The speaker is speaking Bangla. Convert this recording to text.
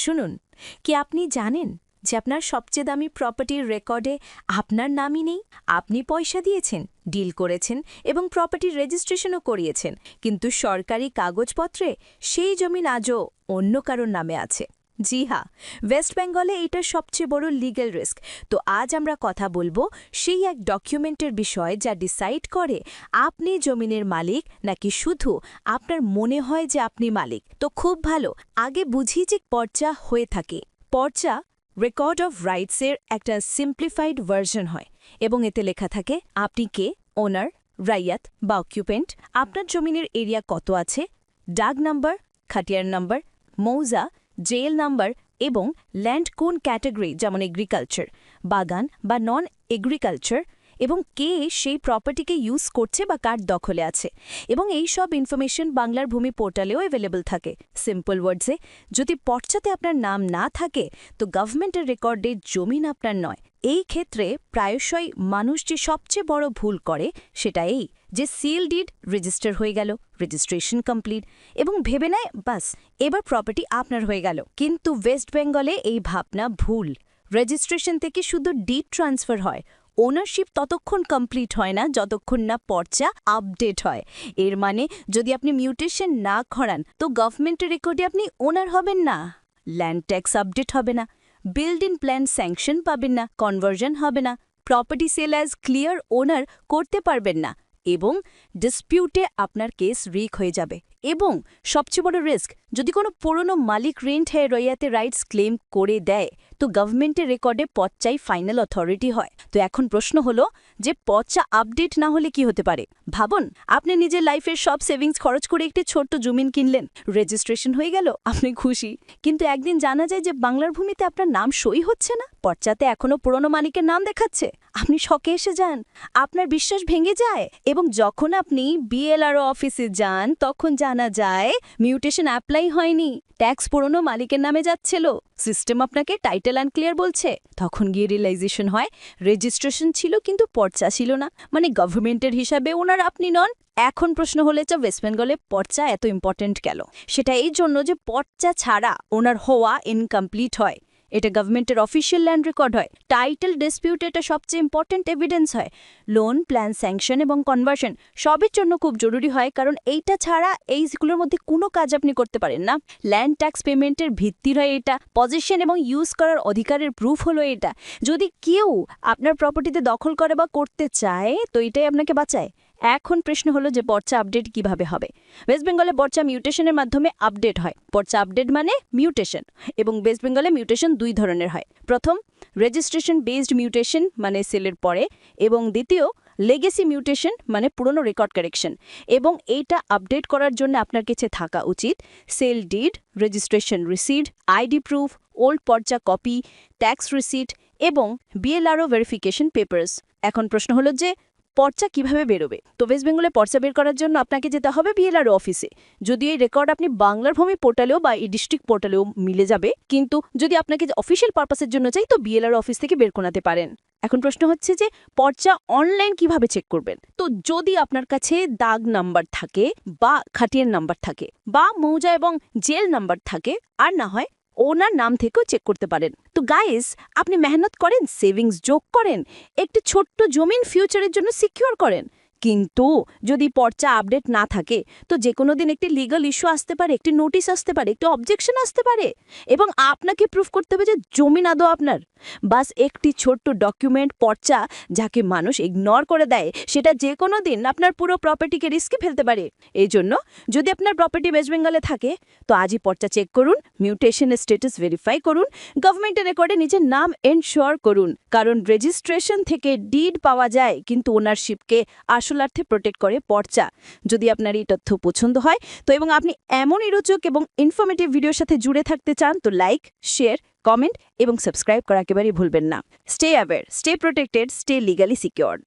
শুনুন, কি আপনি জানেন যে আপনার সবচেয়ে দামি প্রপার্টির রেকর্ডে আপনার নামই নেই? আপনি পয়সা দিয়েছেন, ডিল করেছেন এবং প্রপার্টির রেজিস্ট্রেশনও করিয়েছেন, কিন্তু সরকারি কাগজপত্রে সেই জমিন আজও অন্য কারোর নামে আছে। জি হ্যাঁ, ওয়েস্ট বেঙ্গলে এটা সবচেয়ে বড় লিগ্যাল রিস্ক। তো আজ আমরা কথা বলবো সেই এক ডকুমেন্টের বিষয়ে যা ডিসাইড করে আপনি জমিনের মালিক নাকি শুধু আপনার মনে হয় যে আপনি মালিক। তো খুব ভালো, আগে বুঝি যে পর্চা হয়ে থাকে। পর্চা রেকর্ড অফ রাইটসের একটা সিম্পলিফাইড ভার্সন হয় এবং এতে লেখা থাকে আপনি কে, ওনার, রাইয়াত বা অকিউপেন্ট, আপনার জমিনের এরিয়া কত আছে, ডাক নাম্বার, খাটিয়ার নাম্বার, মৌজা, জেল নাম্বার এবং ল্যান্ড কোন ক্যাটাগরি, যেমন এগ্রিকালচার, বাগান বা নন এগ্রিকালচার, এবং কে সেই প্রপার্টিকে ইউজ করছে বা কার দখলে আছে। এবং এই সব ইনফরমেশন বাংলার ভূমি পোর্টালেও অ্যাভেলেবল থাকে। সিম্পল ওয়ার্ডসে, যদি পর্চাতে আপনার নাম না থাকে তো গভর্নমেন্টের রেকর্ডে জমিন আপনার নয়। এই ক্ষেত্রে প্রায়শই মানুষ যে সবচেয়ে বড় ভুল করে সেটা এই যে সিল ডিড রেজিস্টার হয়ে গেল, রেজিস্ট্রেশন কমপ্লিট, এবং ভেবে নেয় বাস এবার প্রপার্টি আপনার হয়ে গেল। কিন্তু ওয়েস্ট বেঙ্গলে এই ভাবনা ভুল। রেজিস্ট্রেশন থেকে শুধু ডিড ট্রান্সফার হয়, ওনারশিপ ততক্ষণ কমপ্লিট হয় না যতক্ষণ না পর্চা আপডেট হয়। এর মানে যদি আপনি মিউটেশন না করান তো গভর্নমেন্টের রেকর্ডে আপনি ওনার হবেন না, ল্যান্ড ট্যাক্স আপডেট হবে না, বিল্ড ইন প্ল্যান স্যাংশন পাবেন না, কনভার্জন হবে না, প্রপার্টি সেল অ্যাজ ক্লিয়ার ওনার করতে পারবেন না, এবং ডিসপিউটে আপনার কেস রিক হয়ে যাবে। এবং সবচেয়ে বড় রিস্ক, যদি কোনো পুরনো মালিক রেন্ট হয়ে রয়াতে রাইটস ক্লেম করে দেয় তো গভর্নমেন্টের রেকর্ডে পর্চাই ফাইনাল অথরিটি হয়। তো এখন প্রশ্ন হলো যে পর্চা আপডেট না হলে কি হতে পারে। ভাবুন, আপনি নিজের লাইফের সব সেভিংস খরচ করে একটি ছোট্ট জমিন কিনলেন, রেজিস্ট্রেশন হয়ে গেল, আপনি খুশি, কিন্তু একদিন জানা যায় যে বাংলার ভূমিতে আপনার নাম সই হচ্ছে না, পর্চাতে এখনও পুরনো মালিকের নাম দেখাচ্ছে। আপনি শকে এসে যান, আপনার বিশ্বাস ভেঙে যায়, এবং যখন আপনি বিএলআরও অফিসে যান তখন জানা যায় মিউটেশন অ্যাপ্লাই হয়নি, ট্যাক্স পুরনো মালিকের নামে যাচ্ছিল, সিস্টেম আপনাকে টাইটেল আনক্লিয়ার বলছে। তখন গিয়ে রিয়েলাইজেশন হয় রেজিস্ট্রেশন ছিল কিন্তু পর্চা ছিল না, মানে গভর্নমেন্টের হিসাবে ওনার আপনি নন। এখন প্রশ্ন হলে যে ওয়েস্ট বেঙ্গলে পর্চা এত ইম্পর্টেন্ট গেল, সেটা এই জন্য যে পর্চা ছাড়া ওনার হওয়া ইনকমপ্লিট হয়। এটা গভর্নমেন্টের অফিসিয়াল ল্যান্ড রেকর্ড হয়। টাইটেল ডিসপিউট এটা সবচেয়ে ইম্পর্টেন্ট এভিডেন্স হয়। লোন, প্ল্যান স্যাংশন এবং কনভার্সন সবের জন্য খুব জরুরি হয়, কারণ এইটা ছাড়া এইগুলোর মধ্যে কোনো কাজ আপনি করতে পারেন না। ল্যান্ড ট্যাক্স পেমেন্টের ভিত্তি হয় এটা, পজিশন এবং ইউজ করার অধিকারের প্রুফ হলো এটা। যদি কেউ আপনার প্রপার্টিতে দখল করে বা করতে চায় তো এটাই আপনাকে বাঁচায়। এখন প্রশ্ন হলো যে পর্চা আপডেট কিভাবে হবে। ওয়েস্ট বেঙ্গলে পর্চা মিউটেশনের মাধ্যমে আপডেট হয়। পর্চা আপডেট মানে মিউটেশন, এবং ওয়েস্ট বেঙ্গলে মিউটেশন দুই ধরনের হয়। প্রথম, রেজিস্ট্রেশন বেসড মিউটেশন মানে সেলের পরে, এবং দ্বিতীয় লেগেসি মিউটেশন মানে পুরনো রেকর্ড কারেকশন। এবং এইটা আপডেট করার জন্য আপনার কাছে থাকা উচিত sale deed, registration receipt, ID proof, old পর্চা কপি, ট্যাক্স রিসিট এবং বিএলআরও ভেরিফিকেশন পেপারস। এখন প্রশ্ন হলো যে পর্চা কিভাবে বেরোবে। তো ওয়েস্ট বেঙ্গলে পর্চা বের করার জন্য আপনাকে যেতে হবে বিএলআরও অফিসে। যদিও এই রেকর্ড আপনি বাংলার ভূমি পোর্টালেও বা এই ডিস্ট্রিক্ট পোর্টালেও মিলে যাবে, কিন্তু যদি আপনাকে অফিসিয়াল পারপাসের জন্য চাই তো বিএলআরও অফিস থেকে বের করাতে পারেন। এখন প্রশ্ন হচ্ছে যে পর্চা অনলাইন কিভাবে চেক করবেন। তো যদি আপনার কাছে দাগ নাম্বার থাকে বা খাটিয়ার নাম্বার থাকে বা মৌজা এবং জেল নাম্বার থাকে, আর না হয় ওনার নাম থেকেও চেক করতে পারেন। তো গাইস, আপনি মেহনত করেন, সেভিংস যোগ করেন, একটি ছোট্ট জমিন ফিউচারের জন্য সিকিউর করেন, কিন্তু যদি পর্চা আপডেট না থাকে তো যে কোনো দিন একটি লিগাল ইস্যু আসতে পারে, একটি নোটিশ আসতে পারে, একটি অবজেকশন আসতে পারে, এবং আপনাকে প্রুফ করতে হবে যে জমিন আদৌ আপনার। বাস একটি ছোট্ট ডকুমেন্ট পর্চা যাকে মানুষ ইগনোর করে দেয়, সেটা যে কোনো দিন আপনার পুরো প্রপার্টিকে রিস্কে ফেলতে পারে। এই জন্য যদি আপনার প্রপার্টি ওয়েস্ট বেঙ্গলে থাকে তো আজই পর্চা চেক করুন, মিউটেশনের স্ট্যাটাস ভেরিফাই করুন, গভর্নমেন্টের রেকর্ডে নিজের নাম এনশিওর করুন, কারণ রেজিস্ট্রেশন থেকে ডিড পাওয়া যায় কিন্তু ওনারশিপকে আসলার্থে প্রোটেক্ট করে পর্চা। যদি আপনার এই তথ্য পছন্দ হয় তো এবং আপনি এমন রোচক এবং ইনফরমেটিভ ভিডিওর সাথে জুড়ে থাকতে চান তো লাইক, শেয়ার, কমেন্ট এবং সাবস্ক্রাইব করা একেবারেই ভুলবেন না। Stay aware, stay protected, stay legally secured.